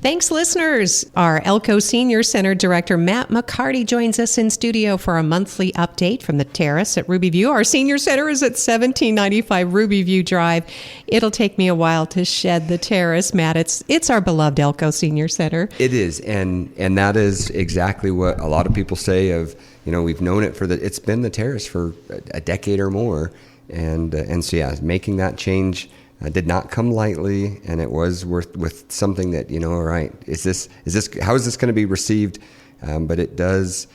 Thanks, listeners. Our Elko Senior Center Director Matt McCarty joins us in studio for a monthly update from the terrace at Ruby View. Our senior center is at 1795 Ruby View Drive. It'll take me a while to shed the terrace, Matt. It's our beloved Elko Senior Center. It is, and that is exactly what a lot of people say of, we've known it it's been the terrace for a decade or more. And so, yeah, making that change did not come lightly, and it was with something that, all right, how is this going to be received? But it does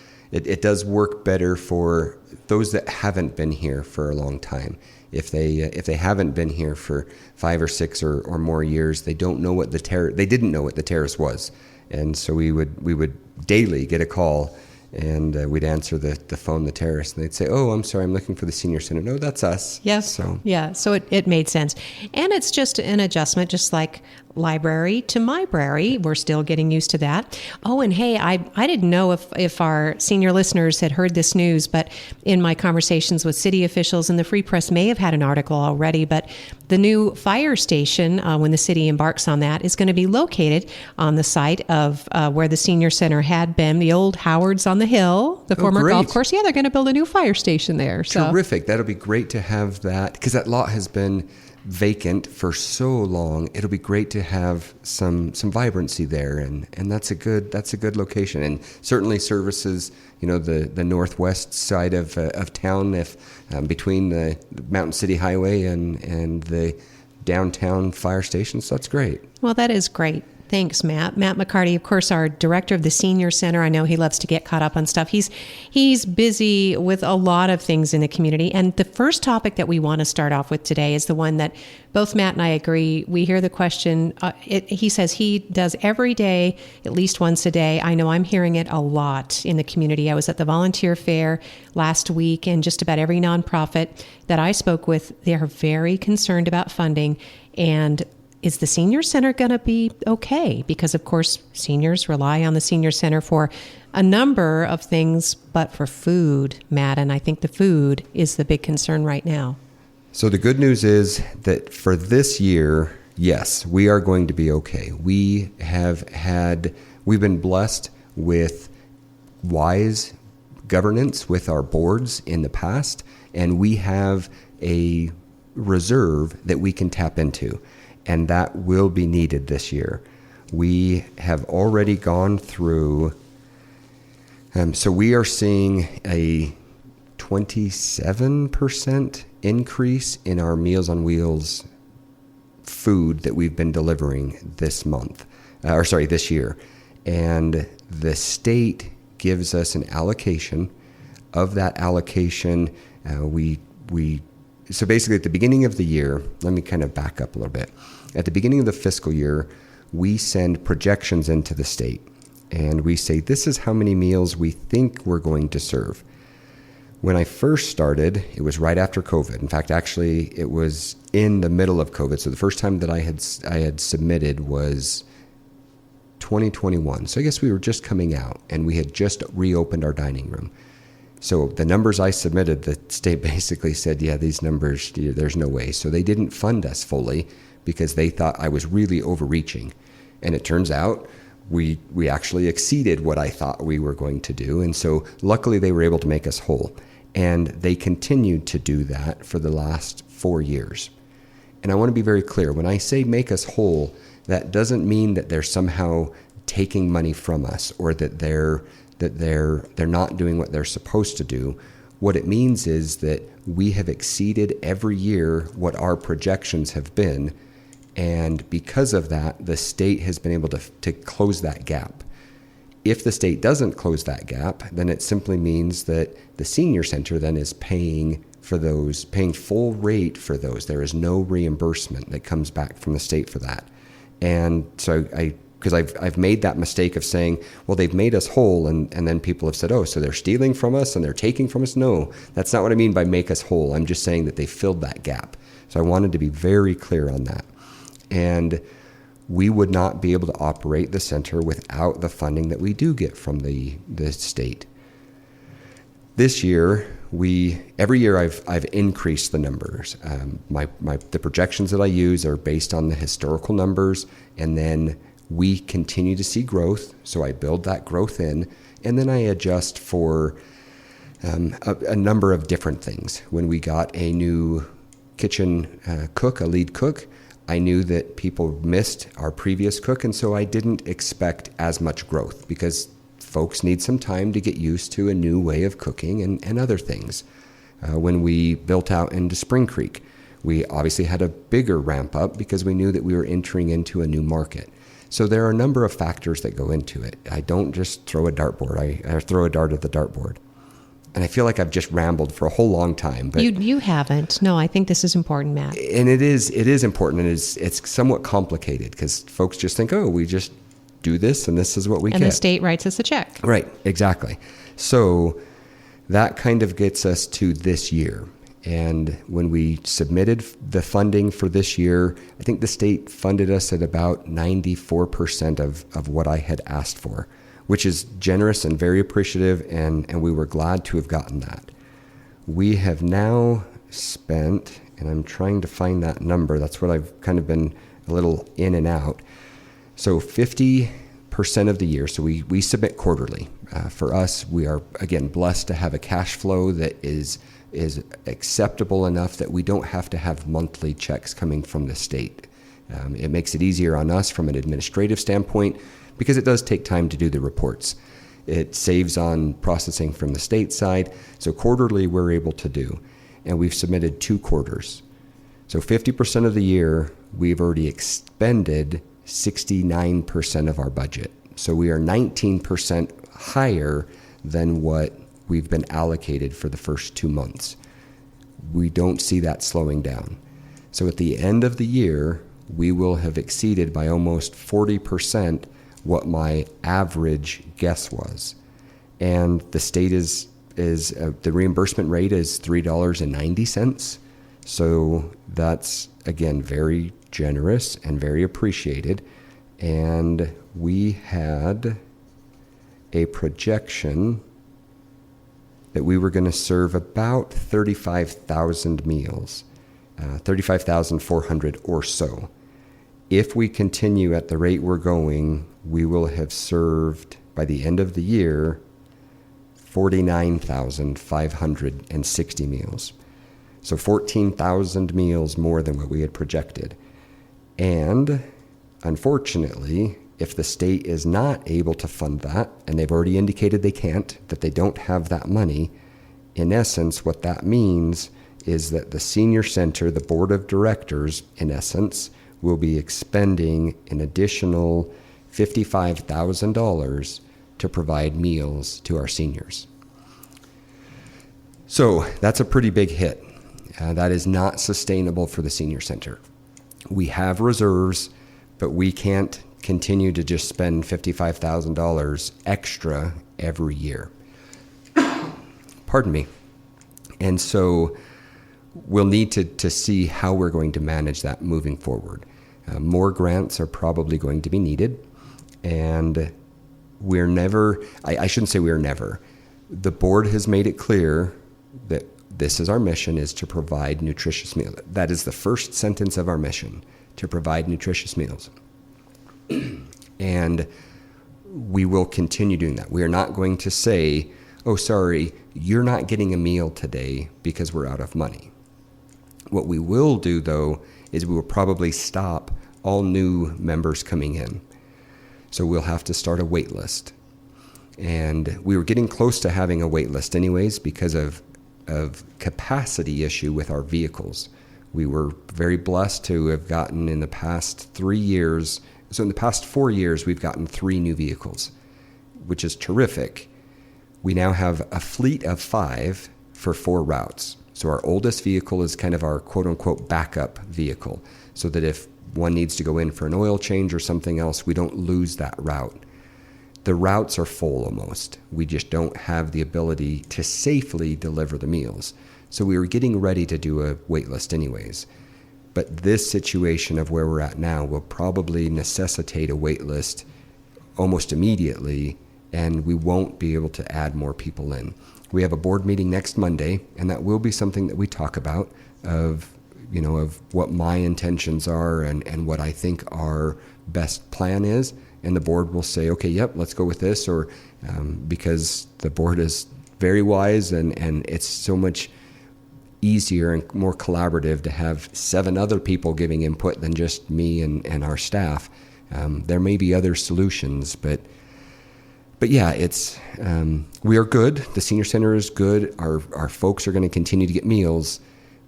work better for those that haven't been here for a long time. If they haven't been here for 5 or 6 or more years, they didn't know what the terrace was. And so we would daily get a call, and we'd answer the phone, the terrace, and they'd say, "Oh, I'm sorry, I'm looking for the senior center." No, that's us. Yes. So it made sense. And it's just an adjustment, just like library to mybrary. We're still getting used to that. Oh, and hey, I didn't know if our senior listeners had heard this news, but in my conversations with city officials, and the Free Press may have had an article already, but the new fire station, when the city embarks on that, is going to be located on the site of where the senior center had been, the old Howard's on the Hill, the former golf course. Yeah, they're going to build a new fire station there. So. Terrific. That'll be great to have that, because that lot has been vacant for so long. It'll be great to have some vibrancy there, and that's a good location, and certainly services the northwest side of town, if between the Mountain City Highway and the downtown fire station. So that's great. Well, that is great. Thanks, Matt. Matt McCarty, of course, our director of the Senior Center. I know he loves to get caught up on stuff. He's busy with a lot of things in the community. And the first topic that we want to start off with today is the one that both Matt and I agree. We hear the question. He says he does every day, at least once a day. I know I'm hearing it a lot in the community. I was at the volunteer fair last week, and just about every nonprofit that I spoke with, they are very concerned about funding. And is the senior center going to be okay? Because, of course, seniors rely on the senior center for a number of things, but for food, Matt, and I think the food is the big concern right now. So the good news is that for this year, yes, we are going to be okay. We've been blessed with wise governance with our boards in the past, and we have a reserve that we can tap into. And that will be needed this year. We have already gone through, so we are seeing a 27% increase in our Meals on Wheels food that we've been delivering this year. And the state gives us an allocation. Of that allocation, so basically at the beginning of the year, let me kind of back up a little bit. At the beginning of the fiscal year, we send projections into the state, and we say, this is how many meals we think we're going to serve. When I first started, it was right after COVID. In fact, actually, it was in the middle of COVID. So the first time that I had submitted was 2021. So I guess we were just coming out, and we had just reopened our dining room. So the numbers I submitted, the state basically said, yeah, these numbers, there's no way. So they didn't fund us fully because they thought I was really overreaching. And it turns out we actually exceeded what I thought we were going to do. And so luckily they were able to make us whole. And they continued to do that for the last 4 years. And I want to be very clear. When I say make us whole, that doesn't mean that they're somehow taking money from us, or that they're not doing what they're supposed to do. What it means is that we have exceeded every year what our projections have been, and because of that, the state has been able to close that gap. If the state doesn't close that gap, then it simply means that the senior center then is paying full rate for those. There is no reimbursement that comes back from the state for that. And so because I've made that mistake of saying, well, they've made us whole, and then people have said, oh, so they're stealing from us and they're taking from us? No, that's not what I mean by make us whole. I'm just saying that they filled that gap. So I wanted to be very clear on that. And we would not be able to operate the center without the funding that we do get from the state. This year, every year I've increased the numbers. The projections that I use are based on the historical numbers, and then we continue to see growth, so I build that growth in, and then I adjust for a number of different things. When we got a new kitchen cook, a lead cook, I knew that people missed our previous cook, and so I didn't expect as much growth because folks need some time to get used to a new way of cooking and other things. When we built out into Spring Creek, we obviously had a bigger ramp up because we knew that we were entering into a new market. So there are a number of factors that go into it. I don't just throw a dartboard. I throw a dart at the dartboard. And I feel like I've just rambled for a whole long time. But you haven't. No, I think this is important, Matt. And it is important, and it's somewhat complicated because folks just think, oh, we just do this and this is what we get. And the state writes us a check. Right, exactly. So that kind of gets us to this year. And when we submitted the funding for this year, I think the state funded us at about 94% of what I had asked for, which is generous and very appreciative, and we were glad to have gotten that. We have now spent, and I'm trying to find that number, that's what I've kind of been a little in and out. So 50% of the year, so we submit quarterly. For us, we are, again, blessed to have a cash flow that is acceptable enough that we don't have to have monthly checks coming from the state. It makes it easier on us from an administrative standpoint because it does take time to do the reports. It saves on processing from the state side. So quarterly we're able to do, and we've submitted 2 quarters. So 50% of the year, we've already expended 69% of our budget. So we are 19% higher than what we've been allocated for the first 2 months. We don't see that slowing down. So at the end of the year, we will have exceeded by almost 40% what my average guess was. And the state the reimbursement rate is $3.90. So that's, again, very generous and very appreciated. And we had a projection that we were going to serve about 35,000 meals, 35,400 or so. If we continue at the rate we're going, we will have served, by the end of the year, 49,560 meals. So 14,000 meals more than what we had projected. And unfortunately, if the state is not able to fund that, and they've already indicated they can't, that they don't have that money, in essence, what that means is that the senior center, the board of directors, in essence, will be expending an additional $55,000 to provide meals to our seniors. So that's a pretty big hit. That is not sustainable for the senior center. We have reserves, but we can't continue to just spend $55,000 extra every year. Pardon me. And so we'll need to see how we're going to manage that moving forward. More grants are probably going to be needed, and we're never, I shouldn't say we're never. The board has made it clear that this is our mission, is to provide nutritious meals. That is the first sentence of our mission, to provide nutritious meals. And we will continue doing that. We are not going to say, oh, sorry, you're not getting a meal today because we're out of money. What we will do, though, is we will probably stop all new members coming in. So we'll have to start a wait list. And we were getting close to having a wait list anyways because of capacity issue with our vehicles. We were very blessed to have gotten in the past 3 years. So in the past 4 years, we've gotten 3 new vehicles, which is terrific. We now have a fleet of 5 for 4 routes. So our oldest vehicle is kind of our quote-unquote backup vehicle, so that if one needs to go in for an oil change or something else, we don't lose that route. The routes are full almost. We just don't have the ability to safely deliver the meals. So we were getting ready to do a wait list anyways. But this situation of where we're at now will probably necessitate a wait list almost immediately, and we won't be able to add more people in. We have a board meeting next Monday, and that will be something that we talk about of, of what my intentions are and what I think our best plan is. And the board will say, okay, yep, let's go with this, or because the board is very wise and it's so much easier and more collaborative to have 7 other people giving input than just me and our staff. There may be other solutions, but yeah, it's we are good. The senior center is good. Our folks are going to continue to get meals,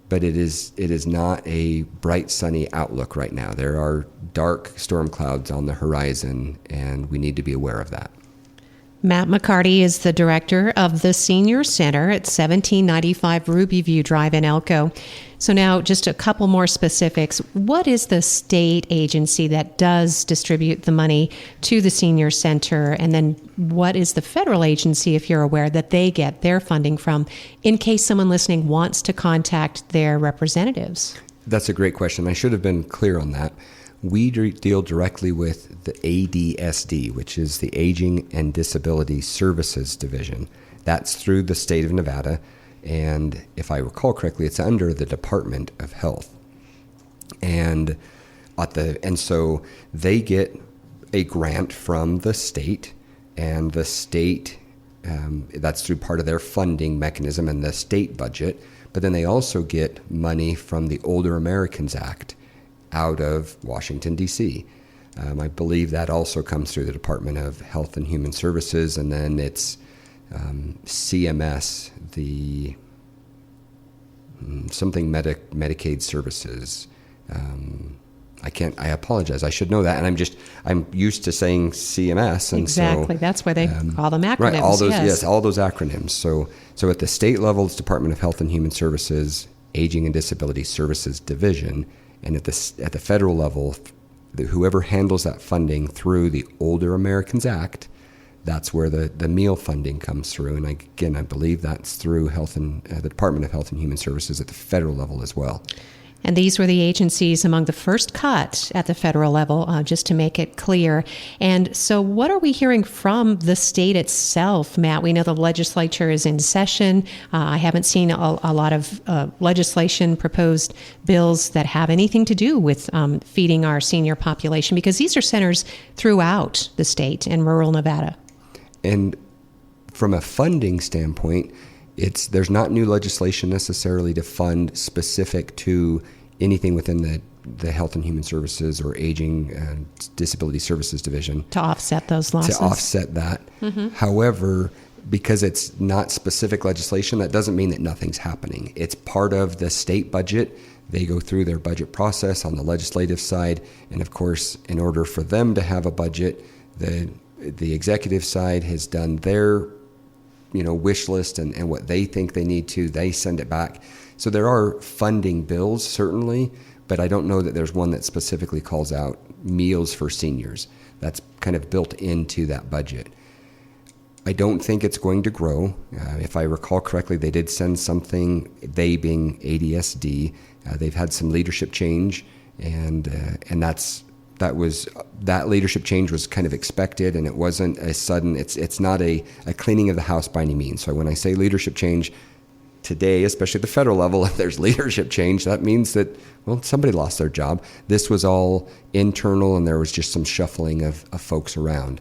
but it is not a bright, sunny outlook right now. There are dark storm clouds on the horizon, and we need to be aware of that. Matt McCarty is the director of the Senior Center at 1795 Ruby View Drive in Elko. So now just a couple more specifics. What is the state agency that does distribute the money to the Senior Center? And then what is the federal agency, if you're aware, that they get their funding from, in case someone listening wants to contact their representatives? That's a great question. I should have been clear on that. We deal directly with the ADSD, which is the Aging and Disability Services Division. That's through the state of Nevada, and if I recall correctly, it's under the Department of Health. And so they get a grant from the state, and the state, that's through part of their funding mechanism and the state budget, but then they also get money from the Older Americans Act out of Washington, D.C. I believe that also comes through the Department of Health and Human Services, and then it's CMS, the something Medicaid services. I apologize. I should know that, and I'm used to saying CMS, and exactly. That's why they call them acronyms. Right, all those acronyms. So at the state level, it's Department of Health and Human Services, Aging and Disability Services Division. And at the federal level, whoever handles that funding through the Older Americans Act, that's where the meal funding comes through. And I believe that's through the Department of Health and Human Services at the federal level as well. And these were the agencies among the first cut at the federal level, just to make it clear. And so what are we hearing from the state itself, Matt? We know the legislature is in session. I haven't seen a lot of legislation, proposed bills that have anything to do with feeding our senior population, because these are centers throughout the state and rural Nevada. And from a funding standpoint, there's not new legislation necessarily to fund specific to anything within the Health and Human Services or Aging and Disability Services Division. To offset those losses. To offset that. Mm-hmm. However, because it's not specific legislation, that doesn't mean that nothing's happening. It's part of the state budget. They go through their budget process on the legislative side. And of course, in order for them to have a budget, the executive side has done their wish list and what they think they need to, they send it back. So there are funding bills, certainly, but I don't know that there's one that specifically calls out meals for seniors. That's kind of built into that budget. I don't think it's going to grow. If I recall correctly, they did send something, they being ADSD, they've had some leadership change, and that leadership change was kind of expected, and it wasn't a sudden. It's not a cleaning of the house by any means. So when I say leadership change today, especially at the federal level, if there's leadership change, that means that, well, somebody lost their job. This was all internal, and there was just some shuffling of folks around.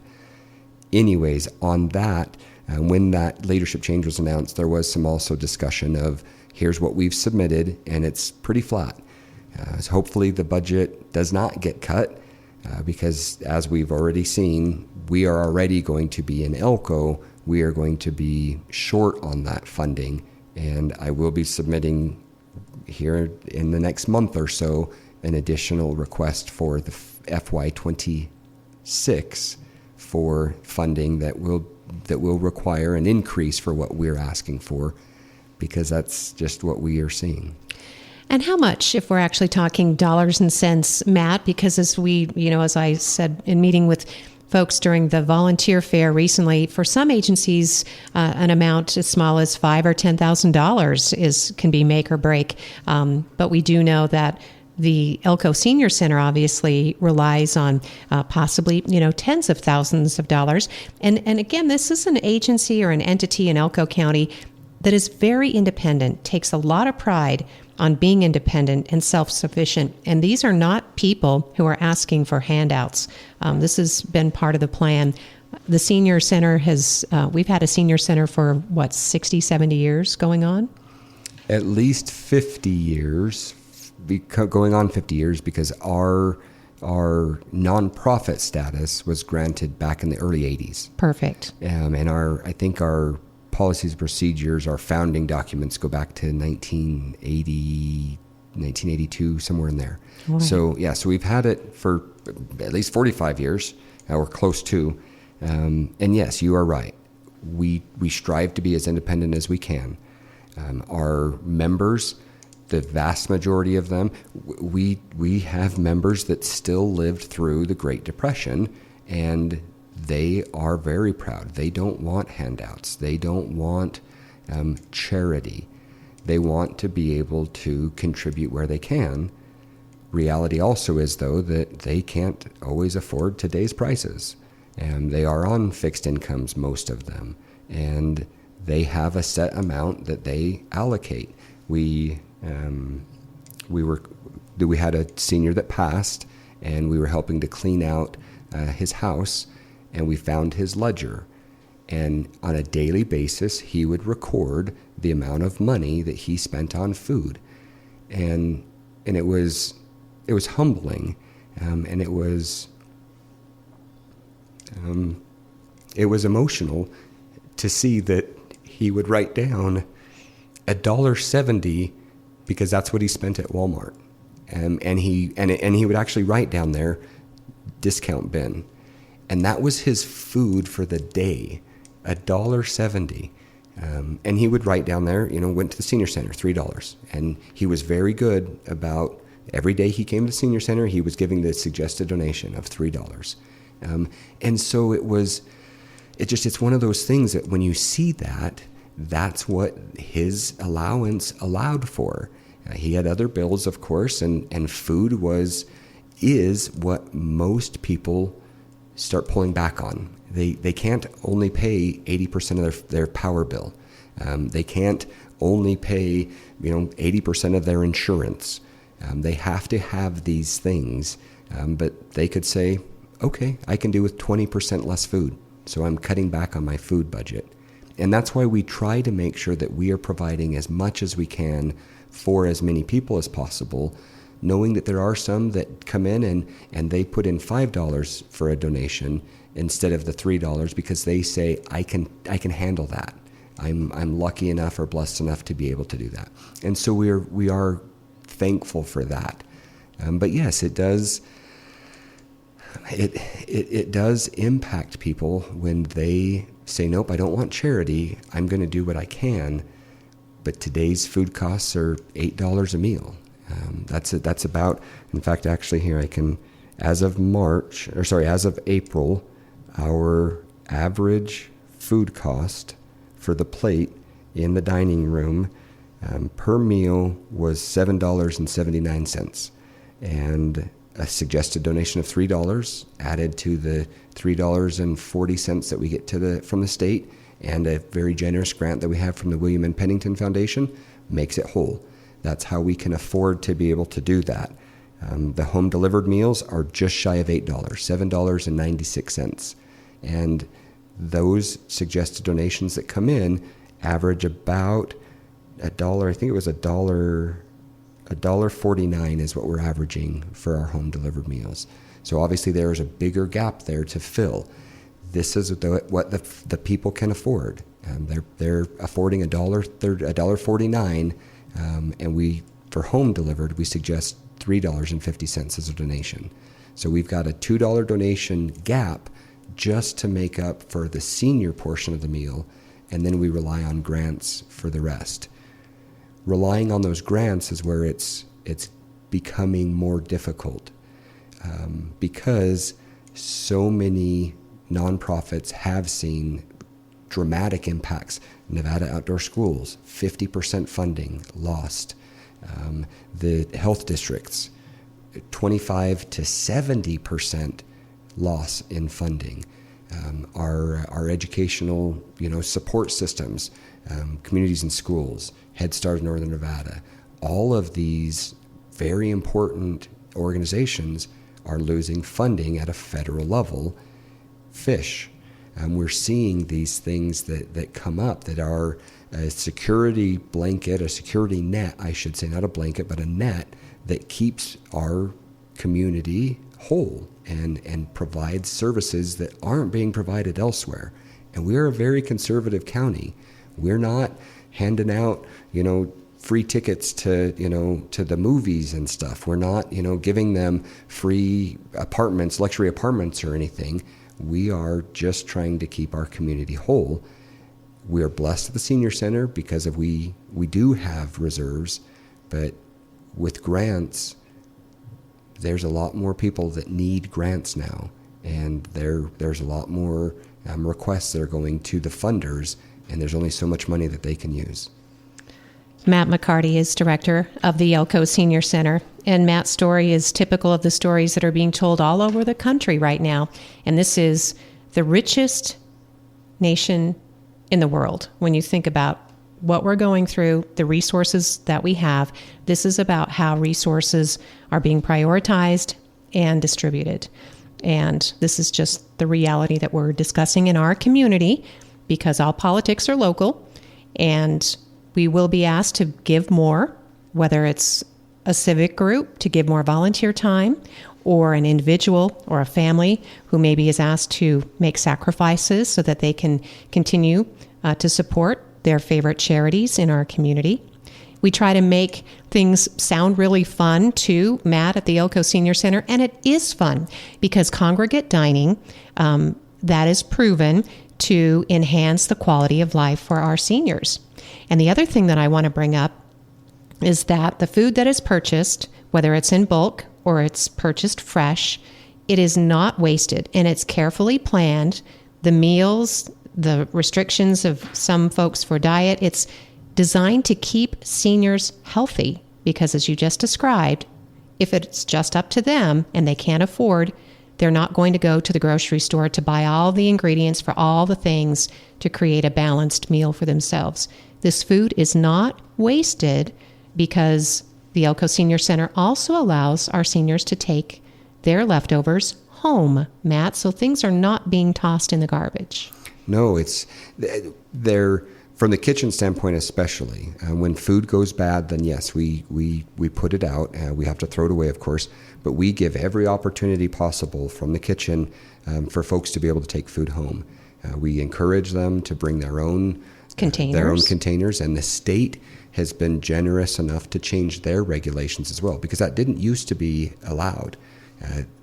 Anyways, on that, when that leadership change was announced, there was some also discussion of here's what we've submitted, and it's pretty flat. So hopefully the budget does not get cut. Because as we've already seen, we are already going to be in Elko. We are going to be short on that funding, and I will be submitting here in the next month or so an additional request for the FY26 for funding that will require an increase for what we're asking for, because that's just what we are seeing. And how much, if we're actually talking dollars and cents, Matt? Because as I said in meeting with folks during the volunteer fair recently, for some agencies, an amount as small as $5,000 or $10,000 can be make or break. But we do know that the Elko Senior Center obviously relies on possibly, tens of thousands of dollars. And again, this is an agency or an entity in Elko County that is very independent, takes a lot of pride on being independent and self-sufficient. And these are not people who are asking for handouts. This has been part of the plan. The senior center we've had a senior center for 60, 70 years going on? At least 50 years, going on 50 years, because our nonprofit status was granted back in the early 80s. Perfect. And I think our policies and procedures, our founding documents go back to 1980, 1982, somewhere in there. Right. So we've had it for at least 45 years, or close to. And yes, you are right. We strive to be as independent as we can. Our members, the vast majority of them, we have members that still lived through the Great Depression, and they are very proud. They don't want handouts. They don't want charity. They want to be able to contribute where they can. Reality also is, though, that they can't always afford today's prices. And they are on fixed incomes, most of them. And they have a set amount that they allocate. We had a senior that passed, and we were helping to clean out his house, and we found his ledger. And on a daily basis, he would record the amount of money that he spent on food, and it was humbling, and it was emotional to see that he would write down $1.70 because that's what he spent at Walmart, and he would actually write down there discount bin, and that was his food for the day, $1.70. And he would write down there, went to the senior center, $3, and he was very good about every day he came to the senior center, he was giving the suggested donation of $3. And so it's one of those things that when you see that, that's what his allowance allowed for. He had other bills, of course, and food is what most people start pulling back on. They can't only pay 80% of their power bill. They can't only pay 80% of their insurance. They have to have these things, but they could say, okay, I can do with 20% less food, so I'm cutting back on my food budget. And that's why we try to make sure that we are providing as much as we can for as many people as possible, knowing that there are some that come in and they put in $5 for a donation instead of the $3 because they say, I can handle that. I'm lucky enough or blessed enough to be able to do that. And so we are thankful for that. But yes, it does impact people when they say, nope, I don't want charity. I'm going to do what I can. But today's food costs are $8 a meal. That's about, in fact, actually here I can, as of April, our average food cost for the plate in the dining room per meal was $7.79. And a suggested donation of $3 added to the $3.40 that we get from the state, and a very generous grant that we have from the William and Pennington Foundation makes it whole. That's how we can afford to be able to do that. The home delivered meals are just shy of $8, $7.96. And those suggested donations that come in average about $1. I think it was $1.49 is what we're averaging for our home delivered meals. So obviously there is a bigger gap there to fill. This is what the people can afford. They're affording $1.49, and for home delivered we suggest $3.50 as a donation. So we've got a $2 donation gap just to make up for the senior portion of the meal, and then we rely on grants for the rest. Relying on those grants is where it's becoming more difficult because so many nonprofits have seen dramatic impacts. Nevada Outdoor Schools, 50% funding lost. The health districts, 25 to 70% loss in funding. Our educational, support systems, communities and schools, Head Start of Northern Nevada, all of these very important organizations are losing funding at a federal level. Fish. We're seeing these things that come up that are a security blanket, a security net, I should say, not a blanket, but a net that keeps our community whole and provides services that aren't being provided elsewhere. And we're a very conservative county. We're not handing out, free tickets to the movies and stuff. We're not, giving them free apartments, luxury apartments or anything. We are just trying to keep our community whole. We are blessed at the senior center because we do have reserves, but with grants, there's a lot more people that need grants now, and there's a lot more requests that are going to the funders, and there's only so much money that they can use. Matt McCarty is director of the Elko Senior Center, and Matt's story is typical of the stories that are being told all over the country right now. And this is the richest nation in the world. When you think about what we're going through, the resources that we have, this is about how resources are being prioritized and distributed. And this is just the reality that we're discussing in our community, because all politics are local, and we will be asked to give more, whether it's a civic group to give more volunteer time, or an individual or a family who maybe is asked to make sacrifices so that they can continue to support their favorite charities in our community. We try to make things sound really fun too, Matt, at the Elko Senior Center, and it is fun because congregate dining, that is proven to enhance the quality of life for our seniors. And the other thing that I want to bring up is that the food that is purchased, whether it's in bulk or it's purchased fresh, it is not wasted and it's carefully planned. The meals, the restrictions of some folks for diet, it's designed to keep seniors healthy because, as you just described, if it's just up to them and they can't afford, they're not going to go to the grocery store to buy all the ingredients for all the things to create a balanced meal for themselves. This food is not wasted because the Elko Senior Center also allows our seniors to take their leftovers home, Matt, so things are not being tossed in the garbage. No, they're from the kitchen standpoint especially. When food goes bad, then yes, we put it out. We have to throw it away, of course, but we give every opportunity possible from the kitchen for folks to be able to take food home. We encourage them to bring their own containers, and the state has been generous enough to change their regulations as well, because that didn't used to be allowed.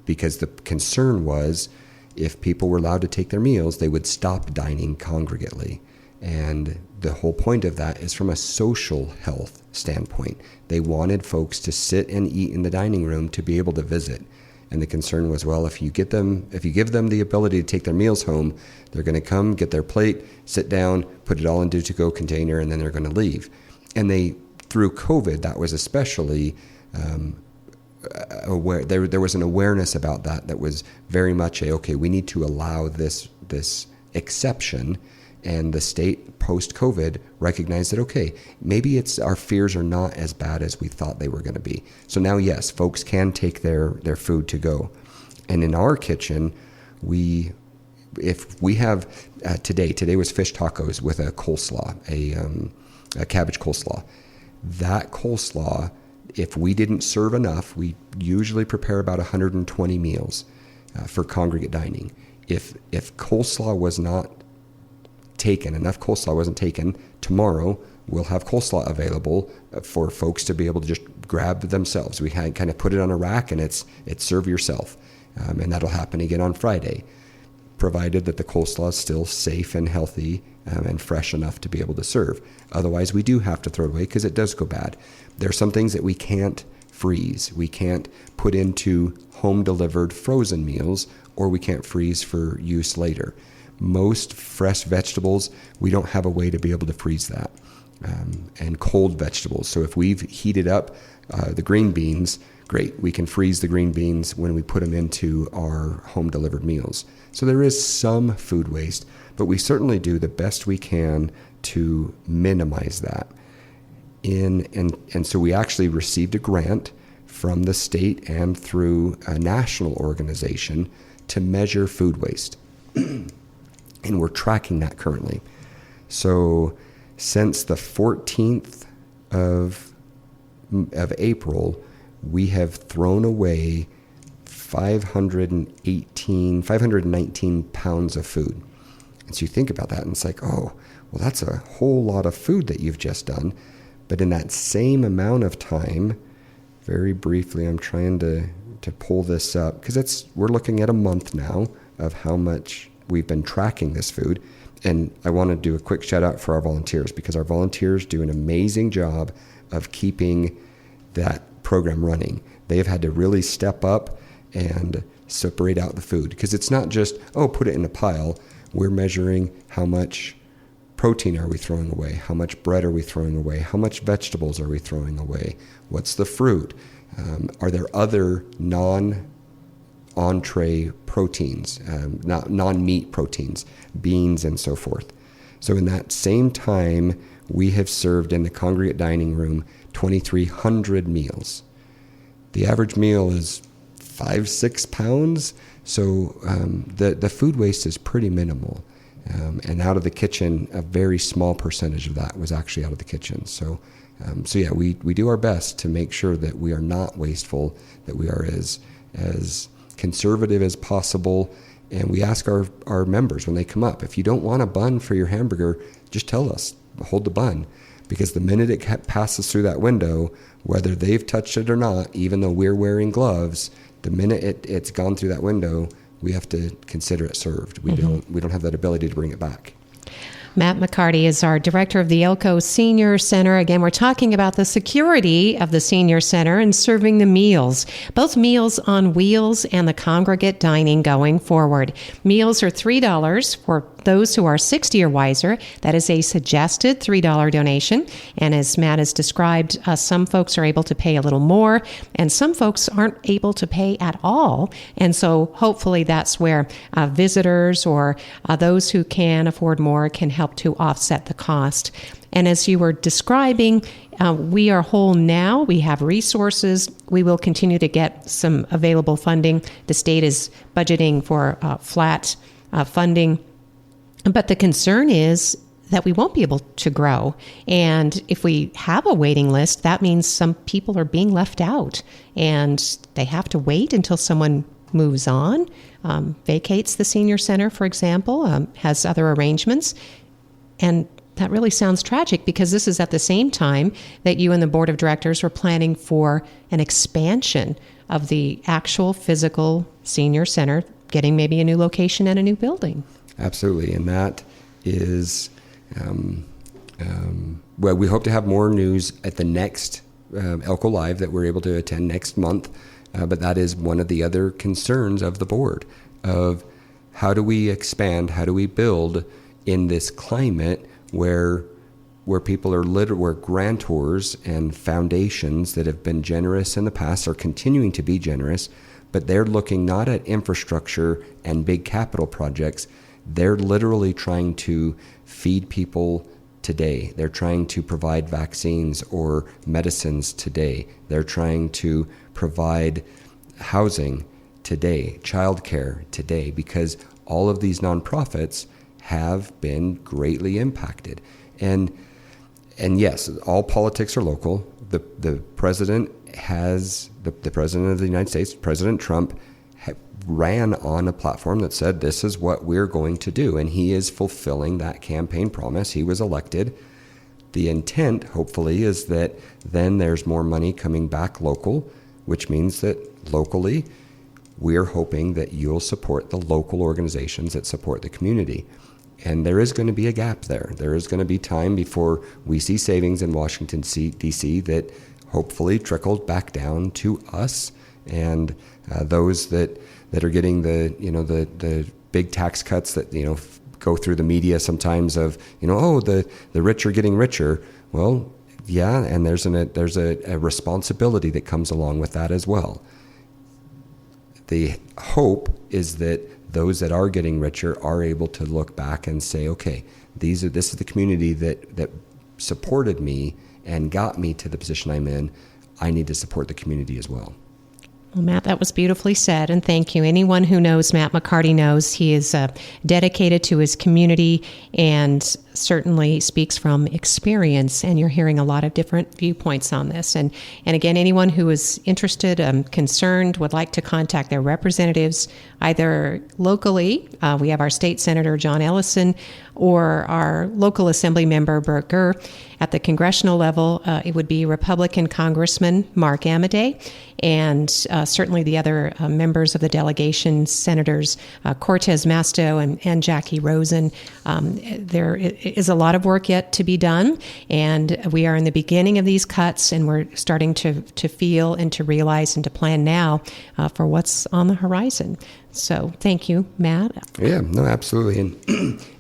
Because the concern was if people were allowed to take their meals, they would stop dining congregately. And the whole point of that is from a social health standpoint. They wanted folks to sit and eat in the dining room to be able to visit. And the concern was, well, if you give them the ability to take their meals home, they're going to come, get their plate, sit down, put it all into to-go container, and then they're going to leave. And through COVID, that was especially aware. There was an awareness about that was very much okay, we need to allow this exception. And the state post-COVID recognized that, okay, maybe our fears are not as bad as we thought they were going to be. So now, yes, folks can take their food to go. And in our kitchen, if we have today was fish tacos with a coleslaw, a cabbage coleslaw. That coleslaw, if we didn't serve enough, we usually prepare about 120 meals for congregate dining. If coleslaw was not taken, enough coleslaw wasn't taken, tomorrow we'll have coleslaw available for folks to be able to just grab themselves. We kind of put it on a rack and it's serve yourself. And that'll happen again on Friday, provided that the coleslaw is still safe and healthy and fresh enough to be able to serve. Otherwise, we do have to throw it away because it does go bad. There are some things that we can't freeze. We can't put into home-delivered frozen meals, or we can't freeze for use later. Most fresh vegetables, we don't have a way to be able to freeze that. And cold vegetables. So if we've heated up the green beans, great. We can freeze the green beans when we put them into our home-delivered meals. So there is some food waste, but we certainly do the best we can to minimize that. And so we actually received a grant from the state and through a national organization to measure food waste. And we're tracking that currently. So since the 14th of April, we have thrown away 519 pounds of food. And so you think about that and it's like, oh, well, that's a whole lot of food that you've just done. But in that same amount of time, very briefly, I'm trying to pull this up because we're looking at a month now of how much we've been tracking this food. And I want to do a quick shout out for our volunteers because our volunteers do an amazing job of keeping that program running. They have had to really step up and separate out the food because it's not just, oh, put it in a pile. We're measuring how much protein are we throwing away? How much bread are we throwing away? How much vegetables are we throwing away? What's the fruit? Are there other non-entree proteins, non-meat proteins, beans and so forth? So in that same time, we have served in the congregate dining room 2,300 meals. The average meal is 5-6 pounds, so the food waste is pretty minimal. And out of the kitchen, a very small percentage of that was actually out of the kitchen. So yeah, we do our best to make sure that we are not wasteful, that we are as conservative as possible. And we ask our members when they come up, if you don't want a bun for your hamburger, just tell us, hold the bun. Because the minute it passes through that window, whether they've touched it or not, even though we're wearing gloves, the minute it's gone through that window, we have to consider it served. We don't have that ability to bring it back. Matt McCarty is our director of the Elko Senior Center. Again, we're talking about the security of the Senior Center and serving the meals, both Meals on Wheels and the congregate dining going forward. Meals are $3 for those who are 60 or wiser. That is a suggested $3 donation. And as Matt has described, some folks are able to pay a little more, and some folks aren't able to pay at all. And so hopefully that's where visitors or those who can afford more can help to offset the cost. And as you were describing, we are whole now. We have resources. We will continue to get some available funding. The state is budgeting for flat funding. But the concern is that we won't be able to grow. And if we have a waiting list, that means some people are being left out and they have to wait until someone moves on, vacates the senior center, for example, has other arrangements. And that really sounds tragic because this is at the same time that you and the board of directors were planning for an expansion of the actual physical senior center, getting maybe a new location and a new building. Absolutely. And that is, well, we hope to have more news at the next Elko Live that we're able to attend next month. But that is one of the other concerns of the board of how do we expand, how do we build in this climate where people are where grantors and foundations that have been generous in the past are continuing to be generous, but they're looking not at infrastructure and big capital projects. They're literally trying to feed people today. They're trying to provide vaccines or medicines today. They're trying to provide housing today, childcare today, because all of these nonprofits have been greatly impacted. And yes, all politics are local. The president the president of the United States, President Trump, ran on a platform that said, this is what we're going to do. And he is fulfilling that campaign promise. He was elected. The intent, hopefully, is that then there's more money coming back local, which means that locally, we're hoping that you'll support the local organizations that support the community. And there is going to be a gap there. There is going to be time before we see savings in Washington, D.C. that hopefully trickled back down to us and those that are getting the big tax cuts that go through the media sometimes of the rich are getting richer. Well, yeah, and there's a responsibility that comes along with that as well. The hope is that those that are getting richer are able to look back and say, okay, this is the community that supported me and got me to the position I'm in, I need to support the community as well. Well, Matt, that was beautifully said, and thank you. Anyone who knows Matt McCarty knows he is dedicated to his community and certainly speaks from experience, and you're hearing a lot of different viewpoints on this. And again, anyone who is interested, concerned, would like to contact their representatives, either locally, we have our state senator, John Ellison, or our local assembly member, Burt Gurr. At the congressional level, it would be Republican Congressman Mark Amodei, and certainly the other members of the delegation, Senators Cortez Masto and Jackie Rosen. There is a lot of work yet to be done, and we are in the beginning of these cuts, and we're starting to feel and to realize and to plan now for what's on the horizon. So thank you, Matt. Yeah, no, absolutely.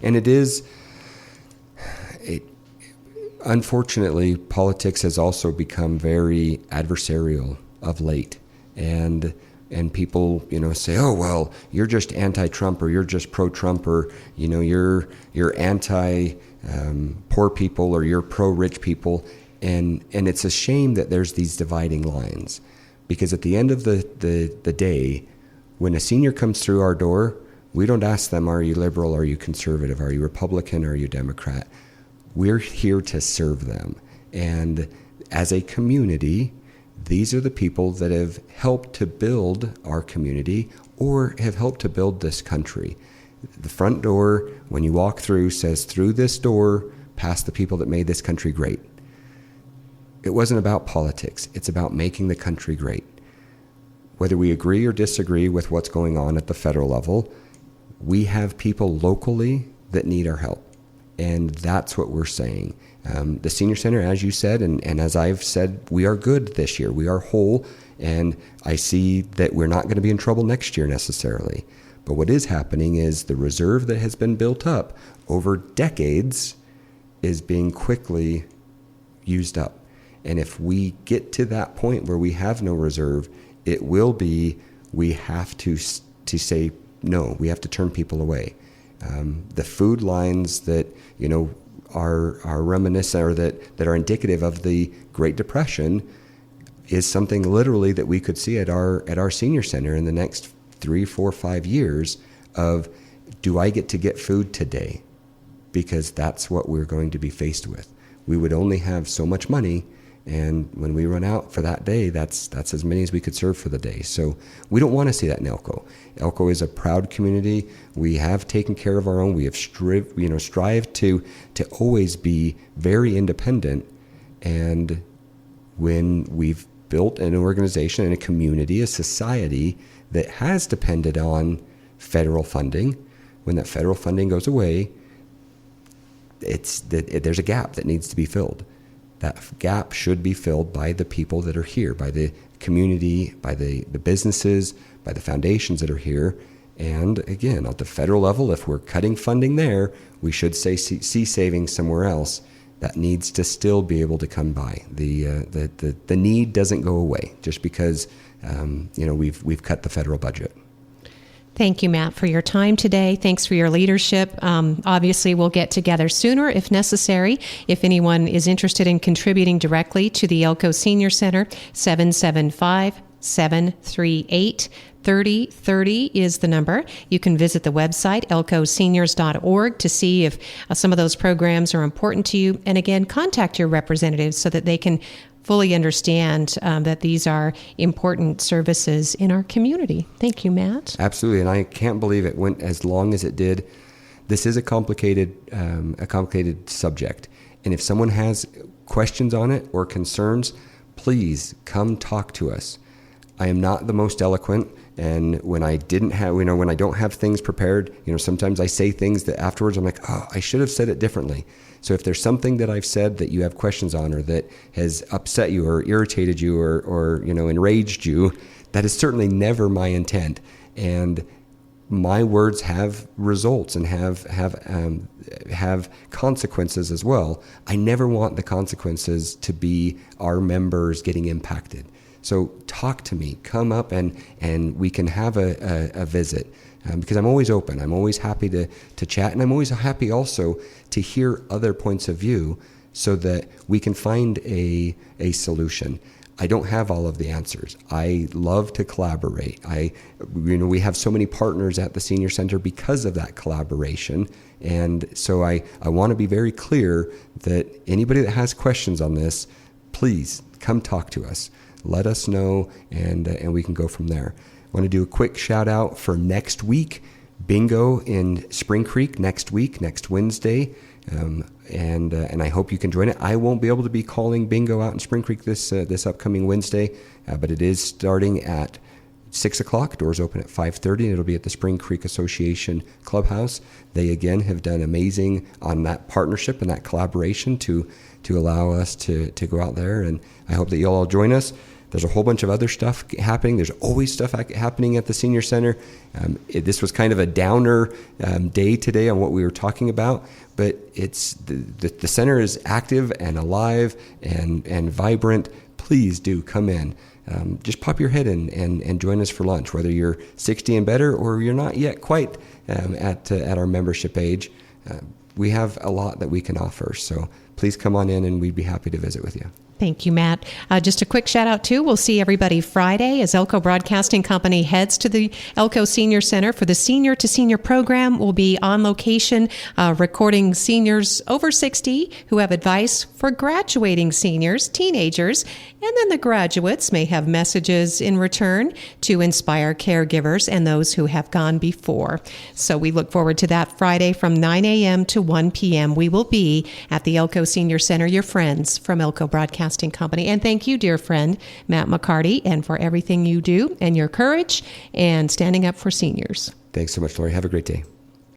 And it is, unfortunately, politics has also become very adversarial of late. And people, say, oh, well, you're just anti-Trump, or you're just pro-Trump, or, you're anti poor people, or you're pro-rich people. And it's a shame that there's these dividing lines, because at the end of the day, when a senior comes through our door, we don't ask them, are you liberal, are you conservative, are you Republican, are you Democrat? We're here to serve them. And as a community, these are the people that have helped to build our community or have helped to build this country. The front door, when you walk through, says, through this door, past the people that made this country great. It wasn't about politics. It's about making the country great. Whether we agree or disagree with what's going on at the federal level, we have people locally that need our help. And that's what we're saying. The Senior Center, as you said, and as I've said, we are good this year. We are whole, and I see that we're not going to be in trouble next year necessarily. But what is happening is the reserve that has been built up over decades is being quickly used up. And if we get to that point where we have no reserve, it will be, we have to say no. We have to turn people away. The food lines that are reminiscent, or that are indicative of the Great Depression, is something literally that we could see at our senior center in the next 3, 4, 5 years. Of, do I get food today? Because that's what we're going to be faced with. We would only have so much money. And when we run out for that day, that's as many as we could serve for the day. So we don't want to see that in Elko. Elko is a proud community. We have taken care of our own. We have strived to always be very independent. And when we've built an organization and a community, a society that has depended on federal funding, when that federal funding goes away, there's a gap that needs to be filled. That gap should be filled by the people that are here, by the community, by the businesses, by the foundations that are here. And again, at the federal level, if we're cutting funding there, we should see savings somewhere else. That needs to still be able to come by. The need doesn't go away just because we've cut the federal budget. Thank you, Matt, for your time today. Thanks for your leadership. Obviously, we'll get together sooner if necessary. If anyone is interested in contributing directly to the Elko Senior Center, 775-738-3030 is the number. You can visit the website, elkoseniors.org, to see if some of those programs are important to you. And again, contact your representatives so that they can fully understand that these are important services in our community. Thank you, Matt. Absolutely, and I can't believe it went as long as it did. This is a complicated subject, and if someone has questions on it or concerns, please come talk to us. I am not the most eloquent, and when I don't have things prepared, sometimes I say things that afterwards I'm like, oh, I should have said it differently. So if there's something that I've said that you have questions on, or that has upset you or irritated you or enraged you, that is certainly never my intent. And my words have results and have consequences as well. I never want the consequences to be our members getting impacted. So talk to me, come up and we can have a visit. Because I'm always open. I'm always happy to chat, and I'm always happy also to hear other points of view, so that we can find a solution. I don't have all of the answers. I love to collaborate. We have so many partners at the Senior Center because of that collaboration. And so I want to be very clear that anybody that has questions on this, please come talk to us. Let us know, and we can go from there. I want to do a quick shout out for next week. Bingo in Spring Creek next week, next Wednesday. And I hope you can join it. I won't be able to be calling bingo out in Spring Creek this upcoming Wednesday, but it is starting at 6 o'clock. Doors open at 5:30, and it'll be at the Spring Creek Association Clubhouse. They again have done amazing on that partnership and that collaboration to allow us to go out there, and I hope that you'll all join us. There's a whole bunch of other stuff happening. There's always stuff happening at the Senior Center. This was kind of a downer day today on what we were talking about, but it's the center is active and alive and vibrant. Please do come in. Just pop your head in and join us for lunch, whether you're 60 and better or you're not yet quite at our membership age. We have a lot that we can offer, so please come on in and we'd be happy to visit with you. Thank you, Matt. Just a quick shout out too. We'll see everybody Friday as Elko Broadcasting Company heads to the Elko Senior Center for the Senior to Senior program. We'll be on location recording seniors over 60 who have advice for graduating seniors, teenagers, and then the graduates may have messages in return to inspire caregivers and those who have gone before. So we look forward to that Friday from 9 a.m. to 1 p.m. We will be at the Elko Senior Center, your friends from Elko Broadcasting Company. And thank you, dear friend, Matt McCarty, and for everything you do and your courage and standing up for seniors. Thanks so much, Lori. Have a great day.